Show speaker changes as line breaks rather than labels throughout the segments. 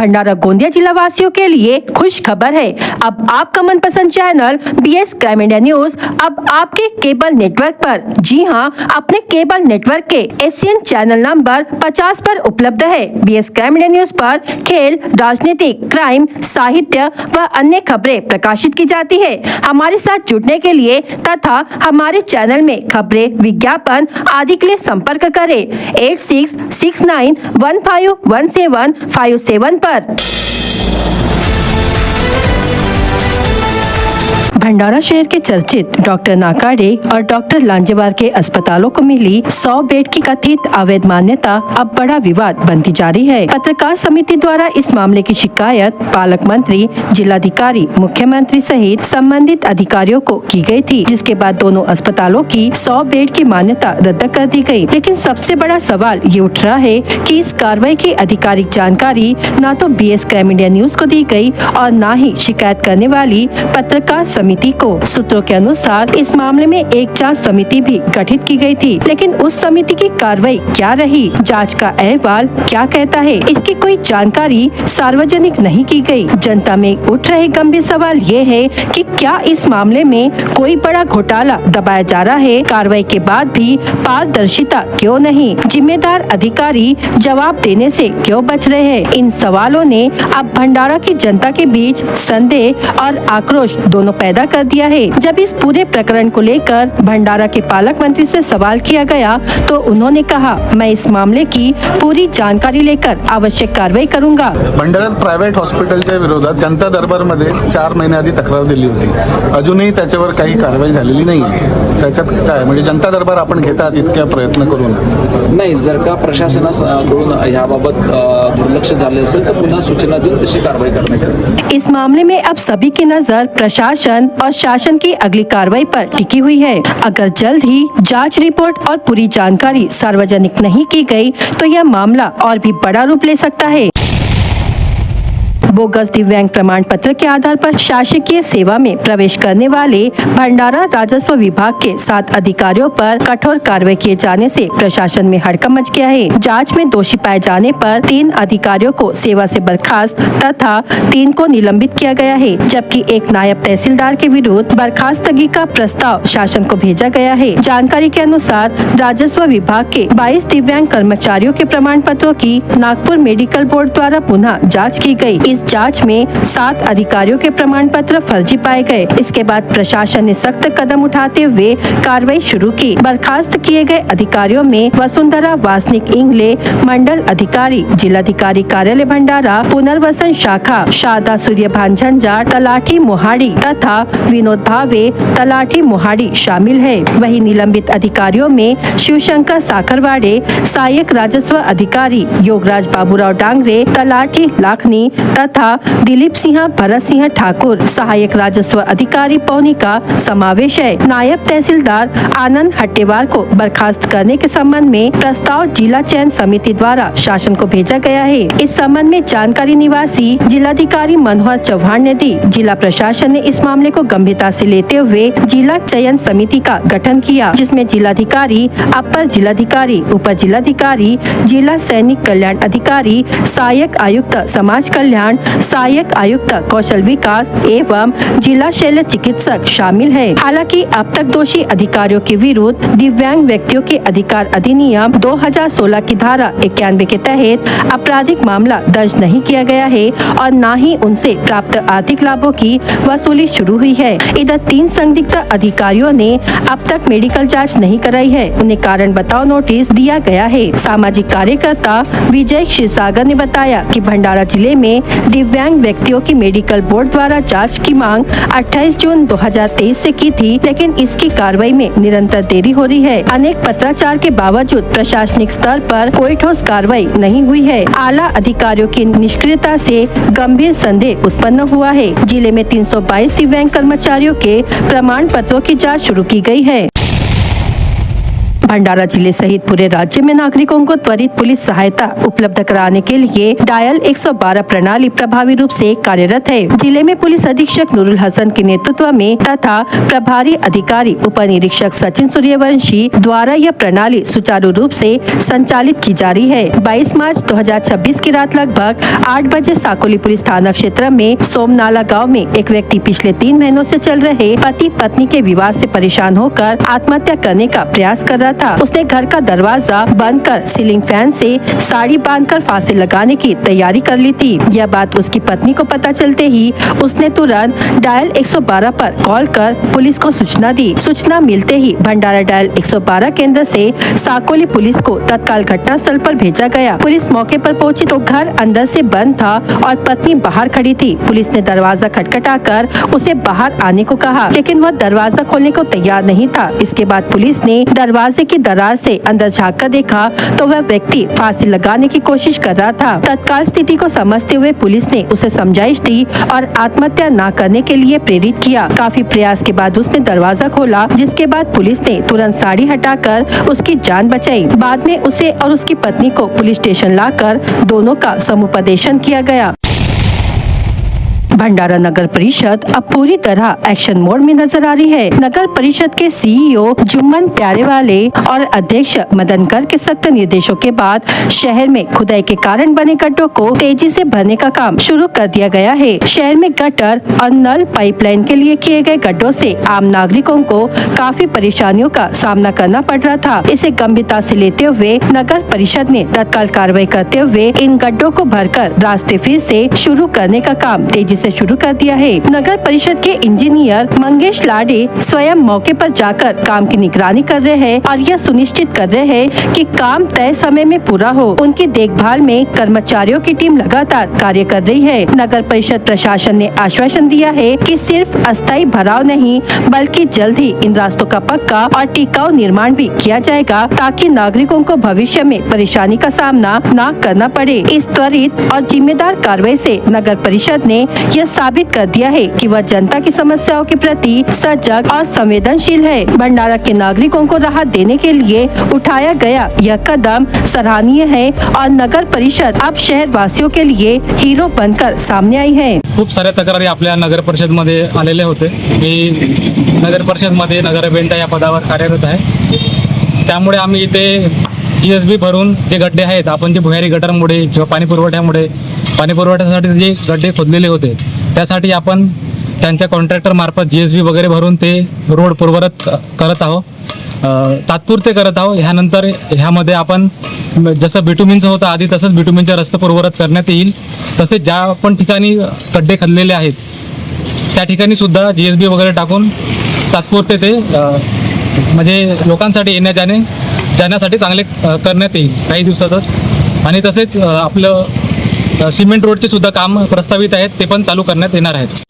भंडारा गोंदिया जिला वासियों के लिए खुश खबर है। अब आपका मनपसंद channel BS crime India news अब आपके केबल नेटवर्क पर, जी हां, अपने केबल नेटवर्क के एशियन चैनल नंबर 50 पर उपलब्ध है। BS क्राइम इंडिया न्यूज पर खेल, राजनीतिक, क्राइम, साहित्य व अन्य खबरें प्रकाशित की जाती है। हमारे साथ जुड़ने के लिए तथा हमारे चैनल में खबरें, विज्ञापन आदि के लिए संपर्क करें 8669151757 पर। भंडारा शहर के चर्चित डॉक्टर नाकाडे और डॉक्टर लांजेवार के अस्पतालों को मिली 100 बेड की कथित अवैध मान्यता अब बड़ा विवाद बनती जा रही है। पत्रकार समिति द्वारा इस मामले की शिकायत पालक मंत्री, जिलाधिकारी, मुख्यमंत्री सहित संबंधित अधिकारियों को की गई थी, जिसके बाद दोनों अस्पतालों की 100 बेड की मान्यता रद्द कर दी गई। लेकिन सबसे बड़ा सवाल ये उठ रहा है कि इस कार्रवाई की आधिकारिक जानकारी न तो BS क्राइम इंडिया न्यूज को दी गई और न ही शिकायत करने वाली पत्रकार समिति को। सूत्रों के अनुसार इस मामले में एक जांच समिति भी गठित की गई थी, लेकिन उस समिति की कार्रवाई क्या रही, जांच का अहवाल क्या कहता है, इसकी कोई जानकारी सार्वजनिक नहीं की गई। जनता में उठ रहे गंभीर सवाल ये है कि क्या इस मामले में कोई बड़ा घोटाला दबाया जा रहा है? कार्रवाई के बाद भी पारदर्शिता क्यों नहीं? जिम्मेदार अधिकारी जवाब देने से क्यों बच रहे हैं? इन सवालों ने अब भंडारा की जनता के बीच संदेह और आक्रोश दोनों पैदा कर दिया है। जब इस पूरे प्रकरण को लेकर भंडारा के पालक मंत्री से सवाल किया गया तो उन्होंने कहा, मैं इस मामले की पूरी जानकारी लेकर आवश्यक कार्रवाई करूंगा।
भंडाऱ्यात प्रायव्हेट हॉस्पिटलच्या विरोधात जनता दरबारमध्ये 4 महिने आधी तक्रार दिली होती, अजूनही त्याच्यावर काही कारवाई झालेली नाहीये। त्याच्यात काय म्हणजे जनता दरबार आपण घेतात इतक्या प्रयत्न करून?
नाही, जर का प्रशासनाकडून याबाबत दुर्लक्ष झाले असेल तर पुन्हा सूचना देऊन तशी कारवाई करण्यात येईल।
इस मामले में अब सभी की नजर प्रशासन और शासन की अगली कार्रवाई पर टिकी हुई है। अगर जल्द ही जांच रिपोर्ट और पूरी जानकारी सार्वजनिक नहीं की गई तो यह मामला और भी बड़ा रूप ले सकता है। बोगस दिव्यांग प्रमाण पत्र के आधार पर शासकीय सेवा में प्रवेश करने वाले भंडारा राजस्व विभाग के 7 अधिकारियों पर कठोर कार्रवाई किए जाने से प्रशासन में हड़कंप मच गया है। जांच में दोषी पाए जाने पर 3 अधिकारियों को सेवा से बर्खास्त तथा 3 को निलंबित किया गया है, जबकि एक नायब तहसीलदार के विरुद्ध बर्खास्तगी का प्रस्ताव शासन को भेजा गया है। जानकारी के अनुसार राजस्व विभाग के 22 दिव्यांग कर्मचारियों के प्रमाण पत्रों की नागपुर मेडिकल बोर्ड द्वारा पुनः जाँच की गयी। इस जांच में 7 अधिकारियों के प्रमाण पत्र फर्जी पाए गए। इसके बाद प्रशासन ने सख्त कदम उठाते हुए कार्रवाई शुरू की। बर्खास्त किए गए अधिकारियों में वसुंधरा वासनिक इंगले, मंडल अधिकारी, जिलाधिकारी कार्यालय भंडारा, पुनर्वसन शाखा, शारदा सूर्यभान झंझार, तलाठी मोहाड़ी तथा विनोद भावे, तलाठी मोहाड़ी शामिल है। वहीं निलंबित अधिकारियों में शिवशंकर साखरवाड़े, सहायक राजस्व अधिकारी योगराज बाबूराव डांगरे, तलाठी लाखनी तथा दिलीप सिंह भरत सिंह ठाकुर, सहायक राजस्व अधिकारी पौनी का समावेश है। नायब तहसीलदार आनंद हट्टेवार को बर्खास्त करने के संबंध में प्रस्ताव जिला चयन समिति द्वारा शासन को भेजा गया है। इस संबंध में जानकारी निवासी जिलाधिकारी मनोहर चौहान ने दी। जिला प्रशासन ने इस मामले को गंभीरता से लेते हुए जिला चयन समिति का गठन किया, जिसमें जिलाधिकारी, अपर जिलाधिकारी, उप जिलाधिकारी, जिला सैनिक कल्याण अधिकारी, सहायक आयुक्त समाज कल्याण, सहायक आयुक्त कौशल विकास एवं जिला शल्य चिकित्सक शामिल है। हालांकि अब तक दोषी अधिकारियों के विरुद्ध दिव्यांग व्यक्तियों के अधिकार अधिनियम 2016 की धारा 91 के तहत आपराधिक मामला दर्ज नहीं किया गया है और न ही उनसे प्राप्त आर्थिक लाभों की वसूली शुरू हुई है। इधर 3 संदिग्ध अधिकारियों ने अब तक मेडिकल जाँच नहीं कराई है, उन्हें कारण बताओ नोटिस दिया गया है। सामाजिक कार्यकर्ता विजय क्षीरसागर ने बताया कि भंडारा जिले में दिव्यांग व्यक्तियों की मेडिकल बोर्ड द्वारा जांच की मांग 28 जून 2023 से की थी, लेकिन इसकी कार्रवाई में निरंतर देरी हो रही है। अनेक पत्राचार के बावजूद प्रशासनिक स्तर पर कोई ठोस कार्रवाई नहीं हुई है। आला अधिकारियों की निष्क्रियता से गंभीर संदेह उत्पन्न हुआ है। जिले में 322 दिव्यांग कर्मचारियों के प्रमाण पत्रों की जाँच शुरू की गयी है। भंडारा जिले सहित पूरे राज्य में नागरिकों को त्वरित पुलिस सहायता उपलब्ध कराने के लिए डायल 112 प्रणाली प्रभावी रूप से कार्यरत है। जिले में पुलिस अधीक्षक नूरुल हसन के नेतृत्व में तथा प्रभारी अधिकारी उप निरीक्षक सचिन सूर्यवंशी द्वारा यह प्रणाली सुचारू रूप से संचालित की जा रही है। 22 मार्च 2026 की रात लगभग 8 बजे साकोली पुलिस थाना क्षेत्र में सोमनाला गांव में एक व्यक्ति पिछले 3 महीनों से चल रहे पति पत्नी के विवाद से परेशान होकर आत्महत्या करने का प्रयास कर रहा था। उसने घर का दरवाजा बंद कर सीलिंग फैन से साड़ी बांधकर फांसी लगाने की तैयारी कर ली थी। यह बात उसकी पत्नी को पता चलते ही उसने तुरंत डायल 112 पर कॉल कर पुलिस को सूचना दी। सूचना मिलते ही भंडारा डायल 112 केंद्र से साकोली पुलिस को तत्काल घटनास्थल पर भेजा गया। पुलिस मौके पर पहुंची तो घर अंदर से बंद था और पत्नी बाहर खड़ी थी। पुलिस ने दरवाजा खटखटाकर उसे बाहर आने को कहा, लेकिन वह दरवाजा खोलने को तैयार नहीं था। इसके बाद पुलिस ने दरवाजे की दरार से अंदर झाँक कर देखा तो वह व्यक्ति फांसी लगाने की कोशिश कर रहा था। तत्काल स्थिति को समझते हुए पुलिस ने उसे समझाइश दी और आत्महत्या न करने के लिए प्रेरित किया। काफी प्रयास के बाद उसने दरवाजा खोला, जिसके बाद पुलिस ने तुरंत साड़ी हटाकर उसकी जान बचाई। बाद में उसे और उसकी पत्नी को पुलिस स्टेशन लाकर दोनों का समुपदेशन किया गया। भंडारा नगर परिषद अब पूरी तरह एक्शन मोड में नजर आ रही है। नगर परिषद के सीईओ जुम्मन प्यारेवाले और अध्यक्ष मदन गर्ग के सख्त निर्देशों के बाद शहर में खुदाई के कारण बने गड्ढों को तेजी से भरने का काम शुरू कर दिया गया है। शहर में गटर और नल पाइपलाइन के लिए किए गए गड्ढों से आम नागरिकों को काफी परेशानियों का सामना करना पड़ रहा था। इसे गंभीरता से लेते हुए नगर परिषद ने तत्काल कार्रवाई करते हुए इन गड्ढों को भरकर रास्ते फिर से शुरू करने का काम तेजी से शुरू कर दिया है। नगर परिषद के इंजीनियर मंगेश लाडे स्वयं मौके पर जाकर काम की निगरानी कर रहे हैं और यह सुनिश्चित कर रहे हैं कि काम तय समय में पूरा हो। उनकी देखभाल में कर्मचारियों की टीम लगातार कार्य कर रही है। नगर परिषद प्रशासन ने आश्वासन दिया है कि सिर्फ अस्थायी भराव नहीं बल्कि जल्द ही इन रास्तों का पक्का और टिकाऊ निर्माण भी किया जाएगा, ताकि नागरिकों को भविष्य में परेशानी का सामना न करना पड़े। इस त्वरित और जिम्मेदार कार्रवाई से नगर परिषद ने यह साबित कर दिया है कि वह जनता की समस्याओं के प्रति सजग और संवेदनशील है। भंडारा के नागरिकों को राहत देने के लिए उठाया गया यह कदम सराहनीय है और नगर परिषद अब शहर वासियों के लिए हीरो बनकर सामने आई है।
खूप साऱ्या तक्रारी आपल्या नगर परिषदमध्ये आलेले होते। मी नगर परिषदमध्ये नगर अभियंता या पदावर कार्यरत आहे। त्यामुळे आम्ही इथे GSB भरून जे गड्डे आहेत, आपण जे भुयारी गटारमुळे किंवा पाणी पुरवठ्यासाठी जे गड्डे खोदलेले होते त्यासाठी आपण त्यांच्या कॉन्ट्रॅक्टर मार्फत GSB वगैरे भरून ते रोड पूर्ववत करत आहोत, तात्पुरते करत आहोत। ह्यानंतर ह्यामध्ये आपण जसं बिटुमिनचं होतं आधी तसंच बिटुमिनचे रस्ते पूर्ववत करण्यात येईल। तसेच ज्या पण ठिकाणी गड्डे खणलेले आहेत त्या ठिकाणी सुद्धा GSB वगैरे टाकून तात्पुरते ते म्हणजे लोकांसाठी जाण्यासाठी चांगले करण्यात येईल काही दिवसातच। आणि तसेच आपलं सिमेंट रोडचे सुद्धा काम प्रस्तावित आहेत, ते पण चालू करण्यात येणार आहेत।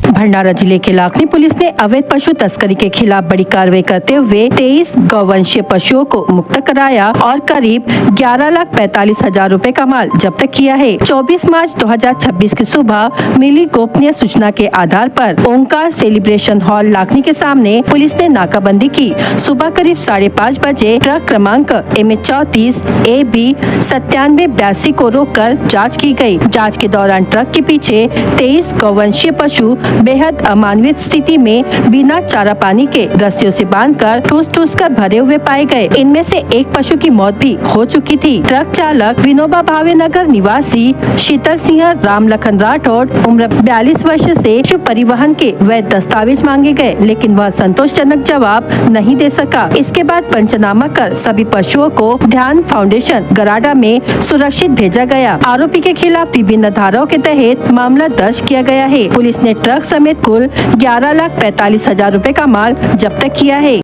भंडारा जिले के लाखनी पुलिस ने अवैध पशु तस्करी के खिलाफ बड़ी कार्रवाई करते हुए 23 गौवंशीय पशुओं को मुक्त कराया और करीब 11,45,000 रुपए का माल जब्त किया है। 24 मार्च 2026 की सुबह मिली गोपनीय सूचना के आधार पर ओंकार सेलिब्रेशन हॉल लाखनी के सामने पुलिस ने नाकाबंदी की। सुबह करीब 5:30 बजे ट्रक क्रमांक MH34 AB 9782 को रोककर जाँच की गयी। जाँच के दौरान ट्रक के पीछे 23 गौवंशीय पशु बेहद अमानवीय स्थिति में बिना चारा पानी के रस्सियों से बांधकर ठूस कर भरे हुए पाए गए। इनमें से एक पशु की मौत भी हो चुकी थी। ट्रक चालक विनोबा भावे नगर निवासी शीतल सिंह राम लखन राठौड़ उम्र 42 वर्ष से पशु परिवहन के वैध दस्तावेज मांगे गए, लेकिन वह संतोषजनक जवाब नहीं दे सका। इसके बाद पंचनामा कर सभी पशुओं को ध्यान फाउंडेशन गराडा में सुरक्षित भेजा गया। आरोपी के खिलाफ विभिन्न धाराओं के तहत मामला दर्ज किया गया है। पुलिस ने ट्रक समेत कुल 11,45,000 रुपए का माल जब्त किया है।